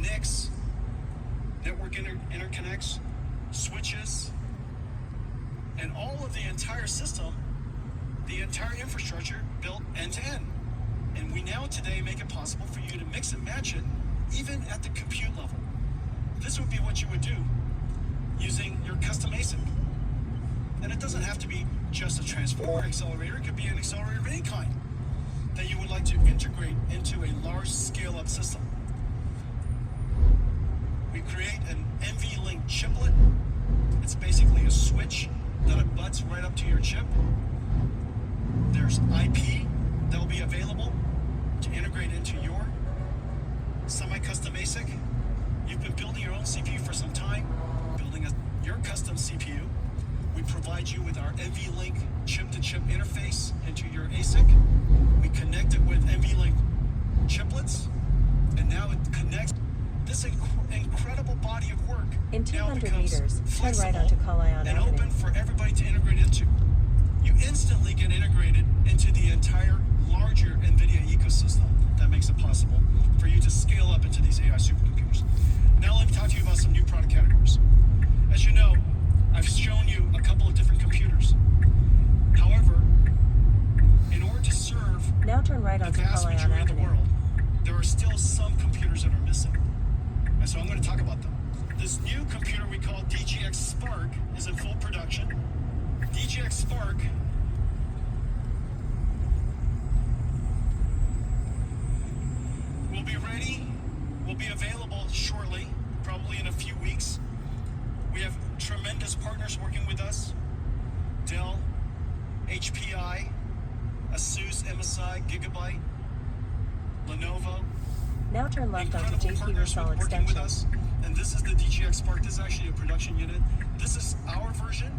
NICs, network interconnects, switches, and all of the entire system, the entire infrastructure built end to end. And we now today make it possible for you to mix and match it even at the compute level. This would be what you would do using your custom ASIC. And it doesn't have to be just a transformer accelerator. It could be an accelerator of any kind that you would like to integrate into a large scale-up system. We create an NVLink chiplet. It's basically a switch that abuts right up to your chip. There's IP that will be available to integrate into your semi-custom ASIC. You've been building your own CPU for some time, building your custom CPU. We provide you with our NVLink chip-to-chip interface into your ASIC. We connect it with NVLink chiplets, and now it connects. This incredible body of work in 200 now meters, turn right onto Kalayaan and Avenue. open for everybody to integrate into. You instantly get integrated into the entire larger NVIDIA ecosystem that makes it possible for you to scale up into these AI supercomputers. Now let me talk to you about some new product categories. As you know, I've shown you a couple of different computers. However, in order to serve now turn right the onto vast Kalayaan majority of the Avenue. world, there are still some computers that are missing. And so I'm going to talk about them. This new computer we call DGX Spark is in full production. DGX Spark will be ready, will be available shortly, probably in a few weeks. We have tremendous partners working with us. Dell, HPI, ASUS, MSI, Gigabyte, Lenovo. Now turn left onto Incredible JP partners Rizal working with extension. us. And this is the DGX Spark. This is actually a production unit. This is our version.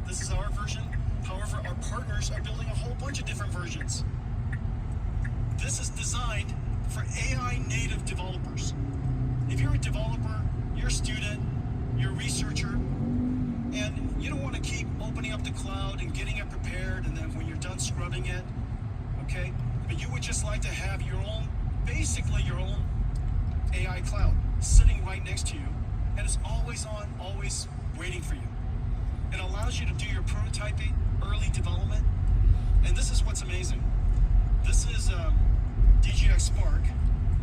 This is our version. However, our partners are building a whole bunch of different versions. This is designed for AI native developers. If you're a developer, you're a student, you're a researcher, and you don't want to keep opening up the cloud and getting it prepared, and then when you're done scrubbing it, okay? But you would just like to have your own, basically your own AI cloud sitting right next to you, and it's always on, always waiting for you. It allows you to do your prototyping, early development, and this is what's amazing. This is DGX Spark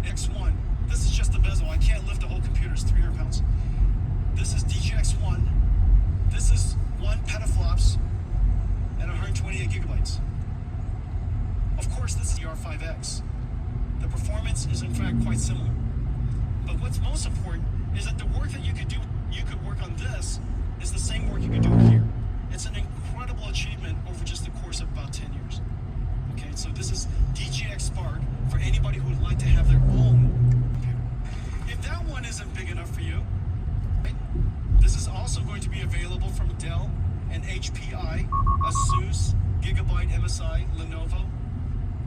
X1. This is just the bezel. I can't lift the whole computer. It's 300 pounds. This is DGX1. This is 1 petaflops and 128 gigabytes. Of course, this is the R5X. The performance is in fact quite similar. But what's most important is that the work that you could work on this is the same work you could do here. It's an incredible achievement over just the course of about 10 years. Okay, so this is DGX Spark for anybody who would like to have their own computer. If that one isn't big enough for you, right, this is also going to be available from Dell and HPI, ASUS, Gigabyte, MSI, Lenovo,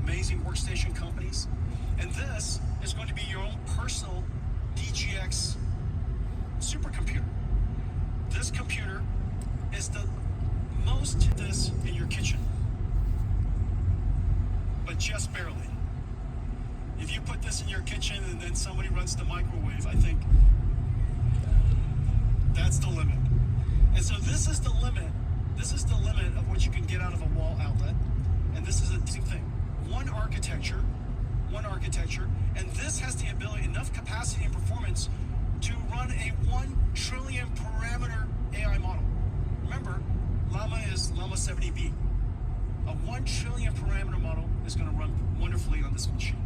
amazing workstation companies. And this is going to be your own personal DGX supercomputer. This computer is the most this in your kitchen, but just barely. If you put this in your kitchen and then somebody runs the microwave, I think that's the limit. And so this is the limit. This is the limit of what you can get out of a wall outlet. And this is a thing. One architecture, and this has the ability, enough capacity and performance to run a 1 trillion parameter AI model. Remember, Llama is Llama 70B. A 1 trillion parameter model is going to run wonderfully on this machine.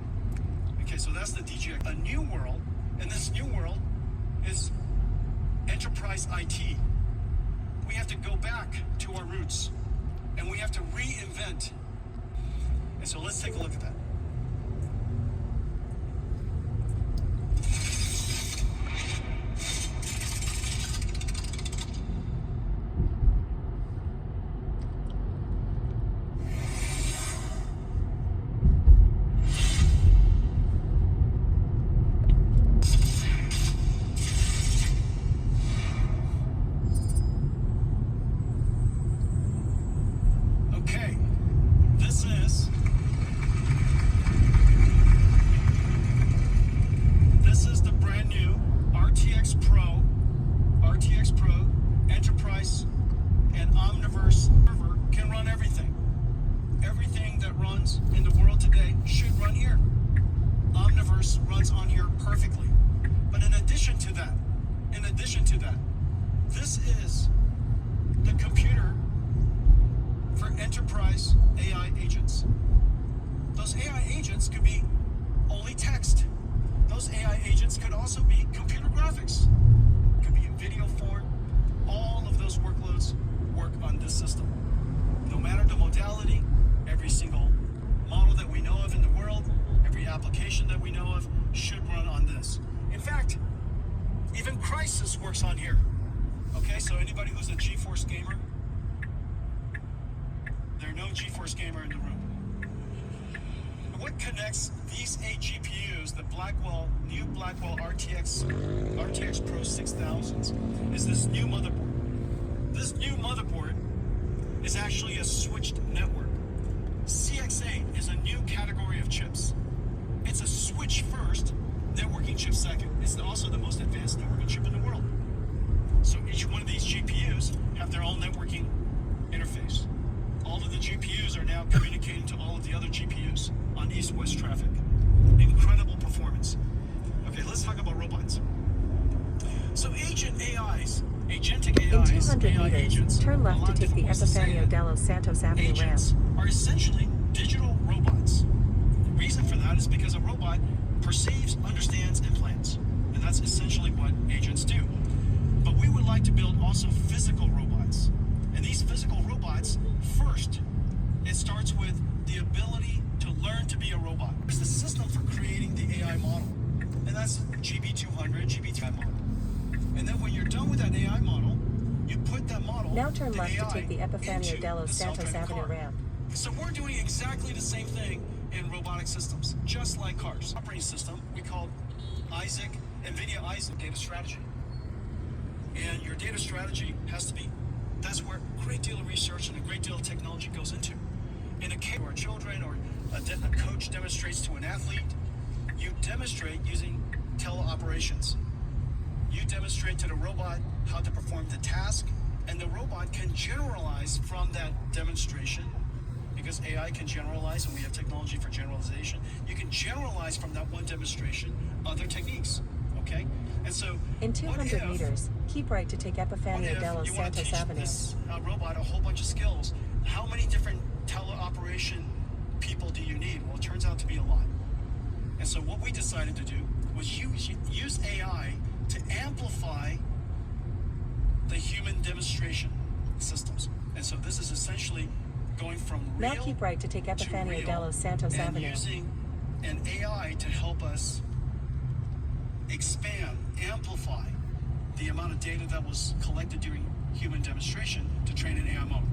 Okay, so that's the DGX. A new world, and this new world is enterprise IT. We have to go back to our roots, and we have to reinvent. And so let's take a look at that. RTX Pro, Enterprise, and Omniverse server can run everything. Everything that runs in the world today should run here. Omniverse runs on here perfectly. But in addition to that, this is the computer for enterprise AI agents. Those AI agents could be only text. Those AI agents could also be computer graphics. Could be in video form. All of those workloads work on this system. No matter the modality, every single model that we know of in the world, every application that we know of should run on this. In fact, even Crisis works on here. Okay, so anybody who's a GeForce gamer, there are no GeForce gamer in the room. What connects these 8 GPUs, the new Blackwell RTX Pro 6000s, is this new motherboard. This new motherboard is actually a switched network. CX8 is a new category of chips. It's a switch first, networking chip second. It's also the most advanced networking chip in the world. So each one of these GPUs have their own networking interface. All of the GPUs are now communicating to all of the other GPUs on east-west traffic. Incredible performance. Okay, let's talk about robots. So agentic AIs, In 200 AI meters, agents, turn a left lot to of take the different ways to say Epifanio it. de los Santos Avenue ramp. Agents are essentially digital robots. The reason for that is because a robot perceives, understands, and plans. And that's essentially what agents do. But we would like to build also physical robots. And these physical robots, first, it starts with the ability to learn to be a robot. It's the system for creating the AI model. And that's GB200, GB200 model. And then when you're done with that AI model, you put that model, Now turn the left to AI, take the Epifanio into de los the Santos self-driving Avenue car. ramp. So we're doing exactly the same thing in robotic systems, just like cars. Operating system we call NVIDIA Isaac data strategy. And your data strategy has to be, that's where a great deal of research and a great deal of technology goes into. In a case where children or a coach demonstrates to an athlete, you demonstrate using teleoperations. You demonstrate to the robot how to perform the task, and the robot can generalize from that demonstration, because AI can generalize, and we have technology for generalization. You can generalize from that one demonstration other techniques, okay? And so, In what 200 if meters, keep right to take what Epifanio if de los you want to Santos teach Avenue. this robot a whole bunch of skills? How many different teleoperation people do you need? Well, it turns out to be a lot. And so what we decided to do was use AI to amplify the human demonstration systems. And so this is essentially going from real Now keep right to take to Epifanio real, de los Santos and Avenue. using an AI to help us expand, amplify the amount of data that was collected during human demonstration to train an AI model.